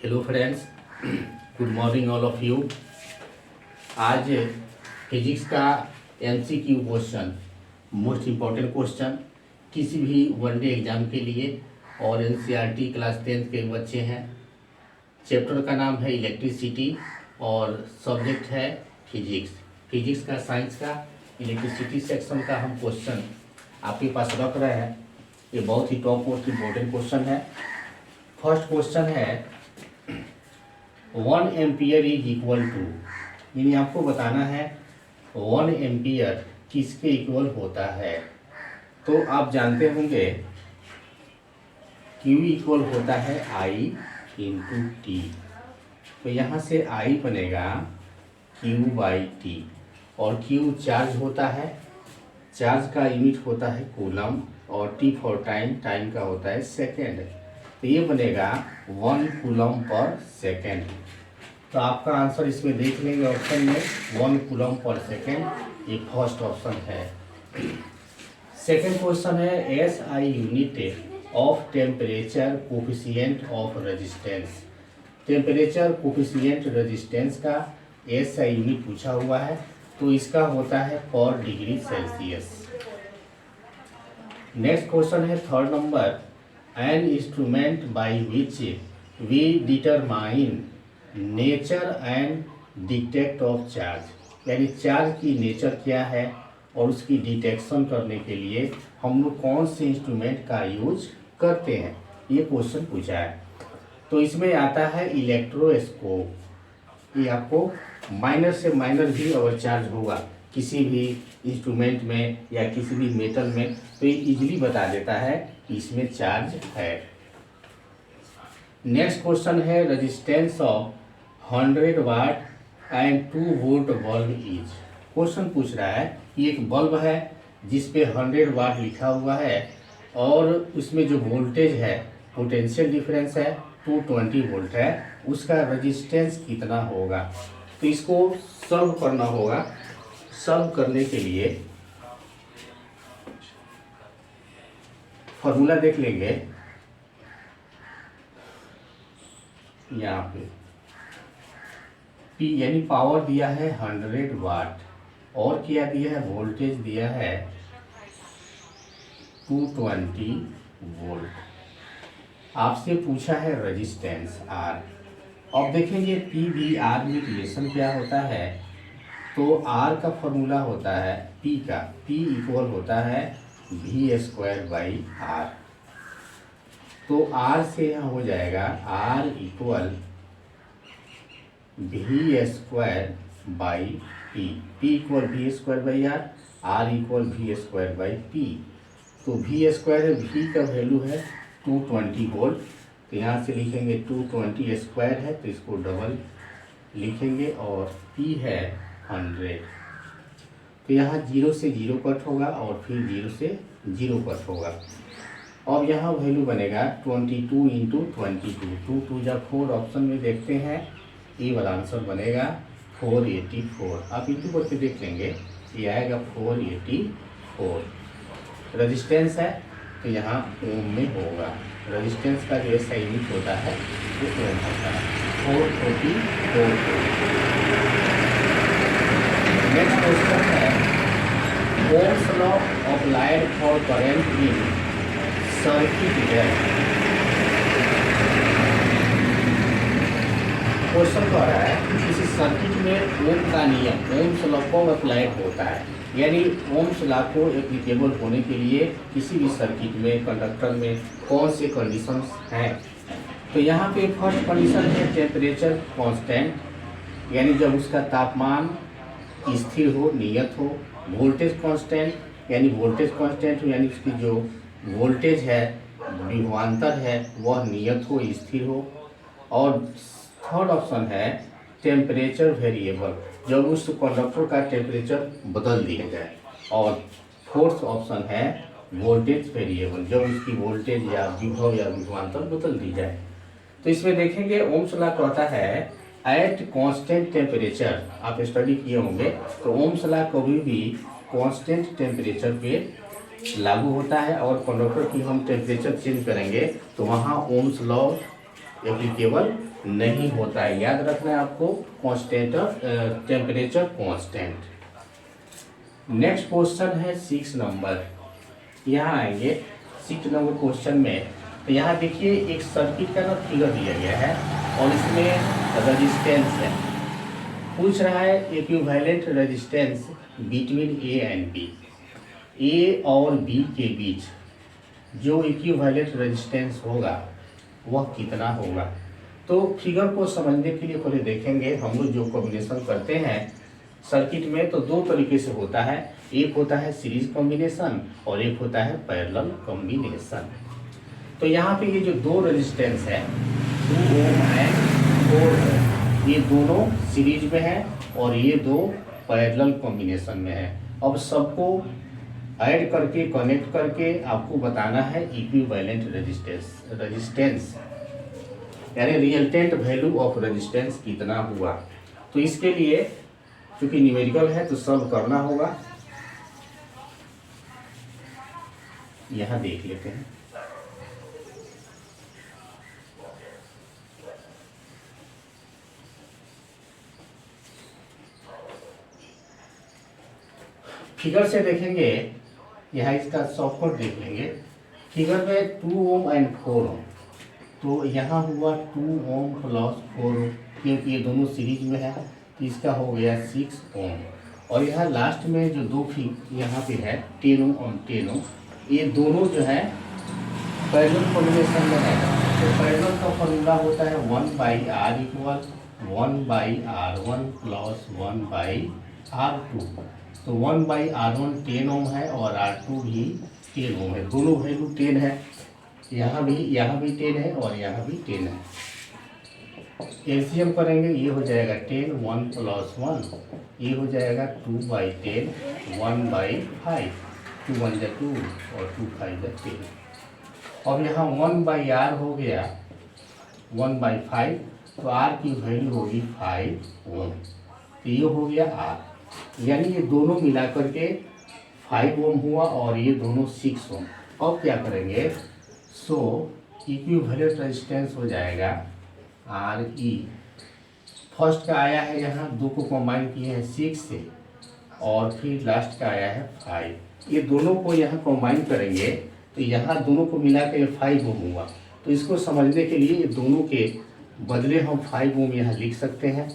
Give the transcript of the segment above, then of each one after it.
Hello friends, good morning all of you. आज physics का MCQ question, most important question किसी भी one day exam के लिए और एनसीईआरटी क्लास 10th के बच्चे हैं। चैप्टर का नाम है इलेक्ट्रिसिटी और सब्जेक्ट है फिजिक्स। फिजिक्स का, साइंस का, इलेक्ट्रिसिटी सेक्शन का हम क्वेश्चन आपके पास रख रहे हैं। ये बहुत ही टॉप मोस्ट इम्पोर्टेंट क्वेश्चन है। फर्स्ट क्वेश्चन है 1 एम्पियर इज इक्वल टू, यानी आपको बताना है 1 एम्पियर किसके इक्वल होता है। तो आप जानते होंगे Q इक्वल होता है I इंटू टी। तो यहाँ से I बनेगा Q बाई टी और Q चार्ज होता है, चार्ज का यूनिट होता है कूलम और T फॉर टाइम, टाइम का होता है सेकेंड। तो ये बनेगा 1 कूलम पर सेकेंड। तो आपका आंसर इसमें देख लेंगे ऑप्शन में 1 कूलम पर सेकेंड, ये फर्स्ट ऑप्शन है। सेकेंड क्वेश्चन है SI unit of temperature coefficient of resistance. Temperature coefficient resistance का SI यूनिट पूछा हुआ है, तो इसका होता है per degree Celsius. Next question है third number, an instrument by which we determine nature and detect of charge, यानी चार्ज की नेचर क्या है और उसकी डिटेक्शन करने के लिए हम लोग कौन से इंस्ट्रूमेंट का यूज करते हैं, ये क्वेश्चन पूछा है। तो इसमें आता है इलेक्ट्रोस्कोप। ये आपको माइनर से माइनर भी अगर चार्ज होगा किसी भी इंस्ट्रूमेंट में या किसी भी मेटल में, तो ये इजीली बता देता है कि इसमें चार्ज है। नेक्स्ट क्वेश्चन है resistance of 100 watt and 2 volt bulb is. Question पूछ रहा है कि एक बल्ब है जिस पे 100 वाट लिखा हुआ है और उसमें जो वोल्टेज है, पोटेंशियल डिफरेंस है 220 वोल्ट है, उसका रेजिस्टेंस कितना होगा। तो इसको सॉल्व करना होगा। सॉल्व करने के लिए फॉर्मूला देख लेंगे। यहाँ पे P यानी पावर दिया है 100 वाट और क्या दिया है, वोल्टेज दिया है 220 वोल्ट। आपसे पूछा है रेजिस्टेंस R। अब देखेंगे P भी R में रिलेशन क्या होता है। तो R का फॉर्मूला होता है P का, P इक्वल होता है V² बाई R। तो R से यहाँ हो जाएगा R equal V² by P, P equal V² by R equal V² by P। तो V² है, V का वैल्यू है 220 वोल्ट, तो यहाँ से लिखेंगे 220 स्क्वायर है तो इसको डबल लिखेंगे और P है 100। तो यहाँ 0 से 0 कट होगा और फिर 0 से 0 कट होगा और यहाँ वैल्यू बनेगा 22 इंटू 22, 2 जब 4 ऑप्शन में देखते हैं, ये वाला आंसर बनेगा 484। आप इंटू करके देख लेंगे, ये आएगा 484। रेजिस्टेंस है तो यहाँ ओम में होगा। रेजिस्टेंस का जो SI यूनिट होता है वो ओम होता है, 444। नेक्स्ट क्वेश्चन है Ohm's law applied for current in circuit है। क्वेश्चन कह रहा है किसी सर्किट में ओम का नियम, ओम्स लॉ को अप्लाइड होता है, यानी ओम्स लॉ को एप्लीकेबल होने के लिए किसी भी सर्किट में, कंडक्टर में कौन से कंडीशंस हैं। तो यहाँ पे फर्स्ट कंडीशन है टेम्परेचर कांस्टेंट, यानी जब उसका तापमान स्थिर हो, नियत हो। वोल्टेज कांस्टेंट, यानी वोल्टेज कांस्टेंट हो, यानी उसकी जो वोल्टेज है, विभवांतर है, वह नियत हो, स्थिर हो। और थर्ड ऑप्शन है टेम्परेचर वेरिएबल, जब उस कंडक्टर का टेम्परेचर बदल दिया जाए। और फोर्थ ऑप्शन है वोल्टेज वेरिएबल, जब उसकी वोल्टेज या विभव या विभवांतर बदल दी जाए। तो इसमें देखेंगे ओम्स लॉ कहता है एट कांस्टेंट टेम्परेचर, आप स्टडी किए होंगे, तो ओम्स लॉ कभी भी कांस्टेंट टेम्परेचर पे लागू होता है और कंडक्टर की हम टेम्परेचर चेंज करेंगे तो वहाँ ओम्स लॉ एप्लीकेबल नहीं होता है। याद रखना है आपको, constant of temperature constant. Next question है 6 नंबर। यहाँ आएंगे 6 नंबर क्वेश्चन में। तो यहाँ देखिए एक सर्किट का ना फिगर दिया गया है और इसमें रेजिस्टेंस है। पूछ रहा है equivalent resistance between A and B. A और बी के बीच जो इक्विवेलेंट रेजिस्टेंस होगा वह कितना होगा। तो फिगर को समझने के लिए पहले देखेंगे हम लोग जो कॉम्बिनेशन करते हैं सर्किट में, तो दो तरीके से होता है। एक होता है सीरीज कॉम्बिनेशन और एक होता है पैरेलल कॉम्बिनेशन। तो यहाँ पे ये जो दो रेजिस्टेंस है 2 ओम एंड 4 ओम, ये दोनों सीरीज में है और ये दो पैरेलल कॉम्बिनेशन में है। अब सबको ऐड करके कनेक्ट करके आपको बताना है इक्विवेलेंट रेजिस्टेंस यानी रिजल्टेंट वैल्यू ऑफ रेजिस्टेंस कितना हुआ। तो इसके लिए क्योंकि न्यूमेरिकल है तो सॉल्व करना होगा। यहाँ देख लेते हैं। फिगर से देखेंगे, यहाँ इसका शॉर्टकट देख लेंगे। फिगर में 2 ओम एंड 4 ओम, तो यहाँ हुआ 2 ओम प्लस 4 ओम, क्योंकि ये दोनों सीरीज में है तो इसका हो गया 6 ओम। और यहाँ लास्ट में जो दो फिगर यहाँ पे है 10 ओम और 10 ओम, ये दोनों जो है पैरेलल कॉम्बिनेशन में है। तो पैरेलल का फॉर्मूला होता है 1/r equal 1/r1 plus 1/r2। तो 1/r1 10 ओम है और r2 भी 10 ओम है, दोनों वैल्यू 10 है। यहाँ भी 10 है और यहाँ भी 10 है। एलसीएम करेंगे, ये हो जाएगा 10, 1 प्लस 1, ये हो जाएगा 2/10, 1/5, 2 1 जा 2 और 2 5 जा 10। अब यहाँ 1/r हो गया 1/5, तो r की वैल्यू होगी 5 ओम। तो ये हो गया r, यानी ये दोनों मिला करके 5 ओम हुआ और ये दोनों 6 ओम। अब क्या करेंगे, सो इक्विवेलेंट रेजिस्टेंस हो जाएगा RE। फर्स्ट का आया है यहाँ, दो को कंबाइन किए हैं 6 से, और फिर लास्ट का आया है 5। ये दोनों को यहाँ कंबाइन करेंगे तो यहाँ दोनों को मिला के 5 ओम हुआ। तो इसको समझने के लिए दोनों के बदले हम 5 ओम यहाँ लिख सकते हैं।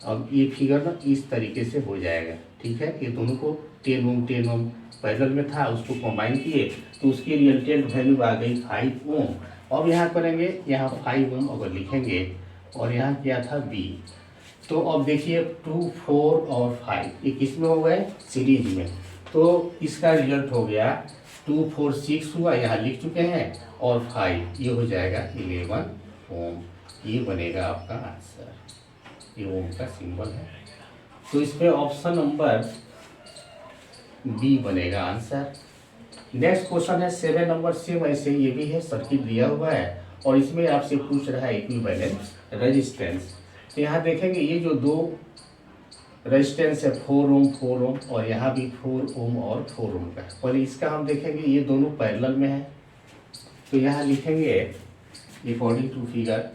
अब ये फिगर ना इस तरीके से हो जाएगा, ठीक है। ये दोनों को 10 ओम पैरेलल में था, उसको कंबाइन किए तो उसकी रिजल्टेंट वैल्यू आ गई 5 ओम। अब यहाँ करेंगे, यहाँ 5 ओम अगर लिखेंगे और यहाँ क्या था B। तो अब देखिए 2 4 और 5 ये किस में हो गए, सीरीज में। तो इसका रिजल्ट हो गया 2 4 6 हुआ, यहाँ लिख चुके हैं, और 5 ये हो जाएगा 11 ओम। ये बनेगा आपका आंसर, ये ओम का सिंबल है। तो इस पे ऑप्शन नंबर बी बनेगा आंसर। नेक्स्ट क्वेश्चन है 7 नंबर, सेम ऐसे ये भी है, सर्किट दिया हुआ है और इसमें आपसे पूछ रहा है इक्विवेलेंट रेजिस्टेंस। तो यहाँ देखेंगे ये जो दो रेजिस्टेंस है 4 ओम और यहाँ भी 4 ओम और 4 ओम का। पहले इसका हम देखेंगे, ये दोनों पैरेलल में है तो यहाँ लिखेंगे according to figure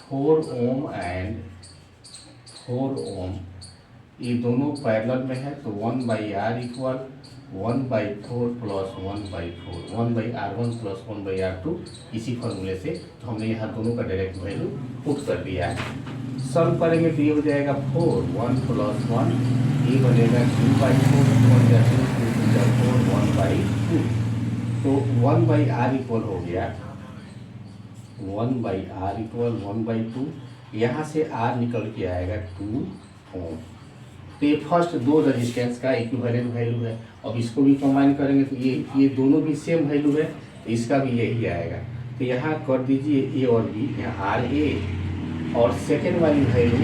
4 ohm and 4 ohm, ये दोनों पैरेलल में है। तो 1/r equal 1/4 plus 1/4, 1/r1 plus 1/r2, इसी फॉर्मूले से तो हमने यहाँ दोनों का डायरेक्ट वैल्यू पुट कर दिया है। सॉल्व करेंगे तो ये हो जाएगा 4, 1 प्लस 1, ये बनेगा 2/4, 1 जा 2, 2 जा 4, 1/2। तो 1/r इक्वल हो गया 1/r इक्वल 1/2, यहाँ से r निकल के आएगा 2 ओम। तो ये फर्स्ट दो रेजिस्टेंस का इक्विवेलेंट वैल्यू है। अब इसको भी कंबाइन करेंगे तो ये दोनों भी सेम वैल्यू है, तो इसका भी यही आएगा। तो यहाँ कर दीजिए ए और बी, यहाँ RA और सेकेंड वाली वैल्यू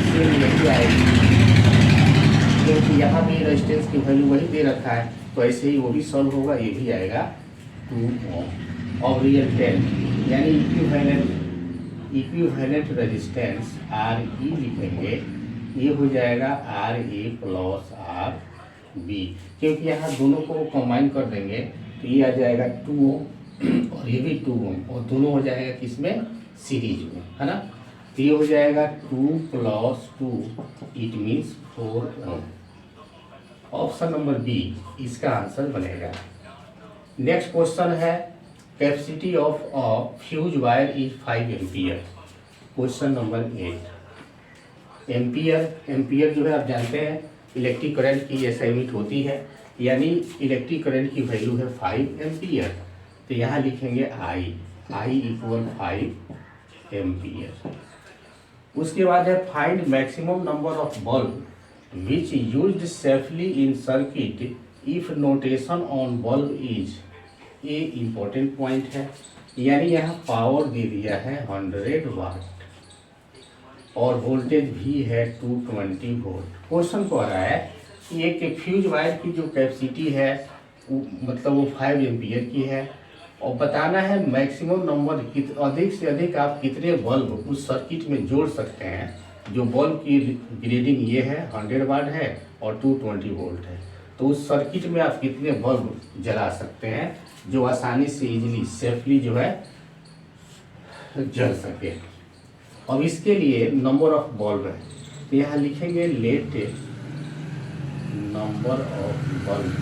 सेम यही आएगी, क्योंकि यहाँ भी रेजिस्टेंस की वैल्यू वही दे रखा है, तो ऐसे ही वो भी सॉल्व होगा, ये भी आएगा 2 ओम। और रिजल्टेंट यानी इक्विवेलेंट रेजिस्टेंस RE लिखेंगे, ये हो जाएगा RA प्लस RB, क्योंकि यहाँ दोनों को कंबाइन कर देंगे तो ये आ जाएगा 2 ओम और ये भी 2 ओम, और दोनों हो जाएगा किसमें, सीरीज में, है ना। तो ये हो जाएगा 2 + 2, it means 4 ohm. Option number B इसका आंसर बनेगा। नेक्स्ट क्वेश्चन है, capacity of a fuse wire is 5 ampere. Question number 8। Ampere जो है आप जानते हैं इलेक्ट्रिक करंट की ऐसा यूनिट होती है, यानी इलेक्ट्रिक करंट की वैल्यू है 5 एम्पियर। तो यहाँ लिखेंगे आई = 5 एम्पियर। उसके बाद है find maximum number of bulb which used safely in circuit if notation on bulb is. ये इम्पोर्टेंट पॉइंट है, यानी यहाँ पावर दे दिया है 100 वाट और वोल्टेज भी है 220 वोल्ट। क्वेश्चन को आ रहा है कि एक फ्यूज वायर की जो कैपेसिटी है मतलब वो 5 एम्पियर की है, और बताना है मैक्सिमम नंबर अधिक से अधिक आप कितने बल्ब उस सर्किट में जोड़ सकते हैं। जो बल्ब की ग्रेडिंग ये है 100 वाट है और 220 वोल्ट है, तो उस सर्किट में आप कितने बल्ब जला सकते हैं जो आसानी से इजीली सेफली जो है जल सके। अब इसके लिए नंबर ऑफ बल्ब है, तो यहाँ लिखेंगे लेट नंबर ऑफ बल्ब,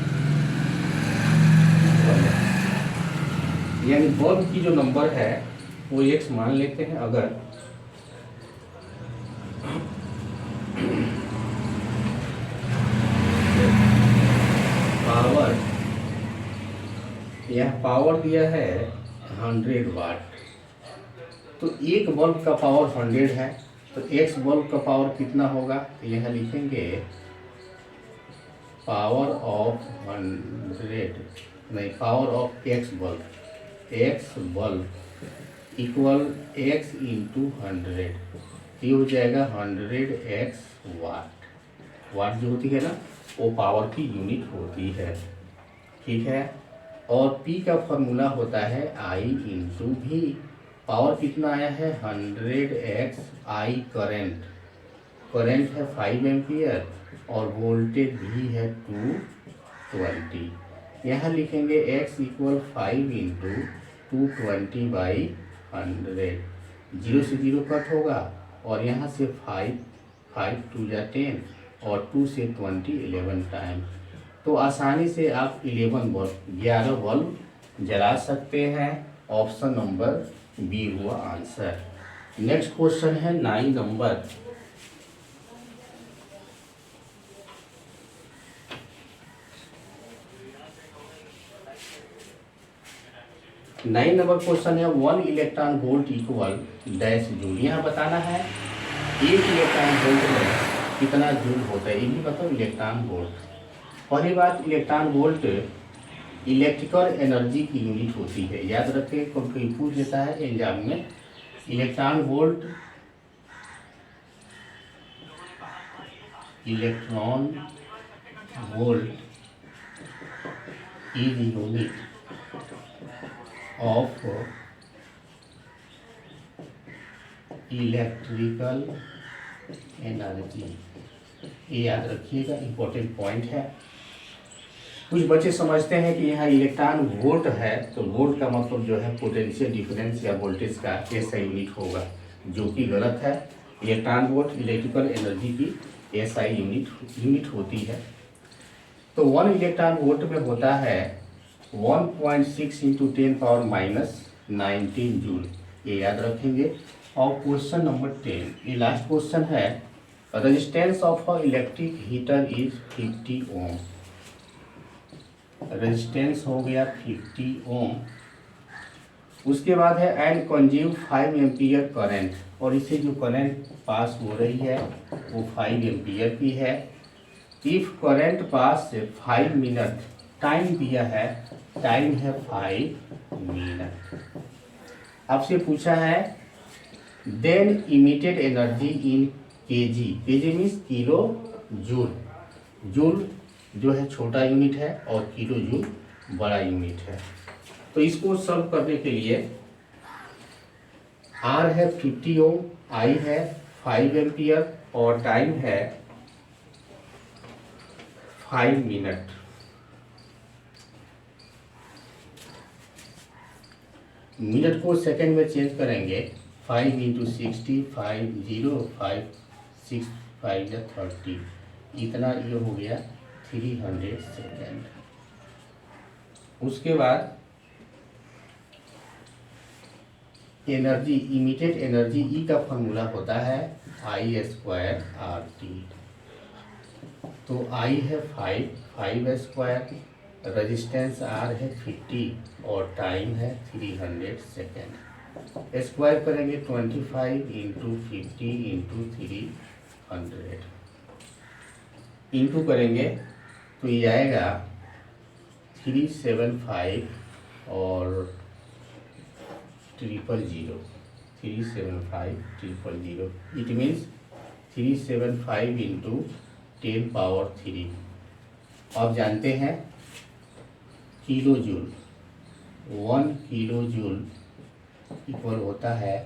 यानी बल्ब की जो नंबर है वो x मान लेते हैं। अगर पावर, यह पावर दिया है 100 वाट, तो एक बल्ब का पावर 100 है, तो x बल्ब का पावर कितना होगा, तो यह लिखेंगे पावर ऑफ 100 नहीं, power of x bulb equal x × 100। ये हो जाएगा 100x वाट। वाट जो होती है ना वो पावर की यूनिट होती है, ठीक है। और P का फॉर्मूला होता है I × V। पावर कितना आया है 100x I करंट है 5 एम्पियर और वोल्टेज भी है 220। यहाँ लिखेंगे x = 5 × 220/100। 0 से 0 कट होगा और यहाँ से 5 2 × 10 और 2 से 20 11 टाइम। तो आसानी से आप 11 बल्ब जला सकते हैं। ऑप्शन नंबर बी हुआ आंसर। नेक्स्ट क्वेश्चन है 9 नंबर। क्वेश्चन है 1 electron volt equal dash joule. यहाँ बताना है 1 इलेक्ट्रॉन वोल्ट में कितना जूल होता है, ये भी बताओ इलेक्ट्रॉन वोल्ट। पहली बात, इलेक्ट्रॉन वोल्ट इलेक्ट्रिकल एनर्जी की यूनिट होती है, याद रखें। कोई पूछ देता है एग्जाम में, electron volt is unit of electrical energy. ये याद रखिएगा, इंपॉर्टेंट पॉइंट है। कुछ बच्चे समझते हैं कि यहाँ इलेक्ट्रॉन वोल्ट है तो वोल्ट का मतलब जो है पोटेंशियल डिफरेंस या वोल्टेज का ऐसा यूनिट होगा, जो कि गलत है। इलेक्ट्रॉन वोल्ट इलेक्ट्रिकल एनर्जी की एसआई यूनिट होती है। तो 1 इलेक्ट्रॉन वोल्ट में होता है 1.6 × 10⁻⁻19 जूल। ये याद रखेंगे। और क्वेश्चन नंबर 10, ये लास्ट क्वेश्चन है। Resistance of a electric heater is 50 ohm. Resistance हो गया 50 ओम। उसके बाद है एंड कंज्यूम 5 एम्पियर करंट, और इसे जो करंट पास हो रही है वो 5 एम्पियर की है। If current pass 5 minute, time दिया है, टाइम है 5 मिनट। आपसे पूछा है then emitted energy in KG. KG means kilo joule. Joule जो है छोटा यूनिट है और किलो जूल बड़ा यूनिट है। तो इसको सॉल्व करने के लिए आर है 50 ओम, आई है 5 एम्पियर और टाइम है 5 मिनट। मिनट को सेकंड में चेंज करेंगे, 5 इंटू 60, 5 0 5 6 5 या 30, इतना ये हो गया 300 सेकेंड। उसके बाद एनर्जी, इमीडिएट एनर्जी ई का फॉर्मूला होता है I²RT। तो आई है 5 स्क्वायर, रजिस्टेंस R है 50 और टाइम है 300 सेकेंड। स्क्वायर करेंगे 25 इंटू 50 इंटू 300, इंटू करेंगे तो ये आएगा 375 और 000, 375 000। It means 375 into 10 power 3। आप जानते हैं kilo joule, 1 kilo joule equal होता है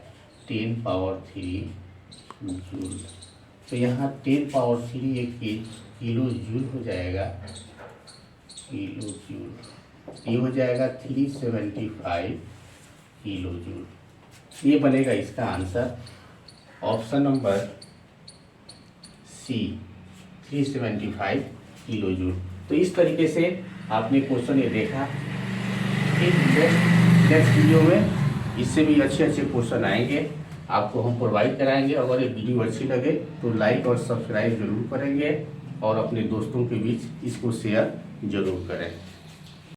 10 पावर 3 जूल। तो यहाँ 10 पावर 3 एक किलो जूल हो जाएगा, किलो जूल ये हो जाएगा 375 किलो जूल। ये बनेगा इसका answer, option number C 375 kilo joule. तो इस तरीके से आपने क्वेश्चन ये देखा। ठीक, नेक्स्ट वीडियो में इससे भी अच्छे अच्छे क्वेश्चन आएंगे, आपको हम प्रोवाइड कराएंगे। अगर ये वीडियो अच्छी लगे तो लाइक और सब्सक्राइब जरूर करेंगे और अपने दोस्तों के बीच इसको शेयर जरूर करें।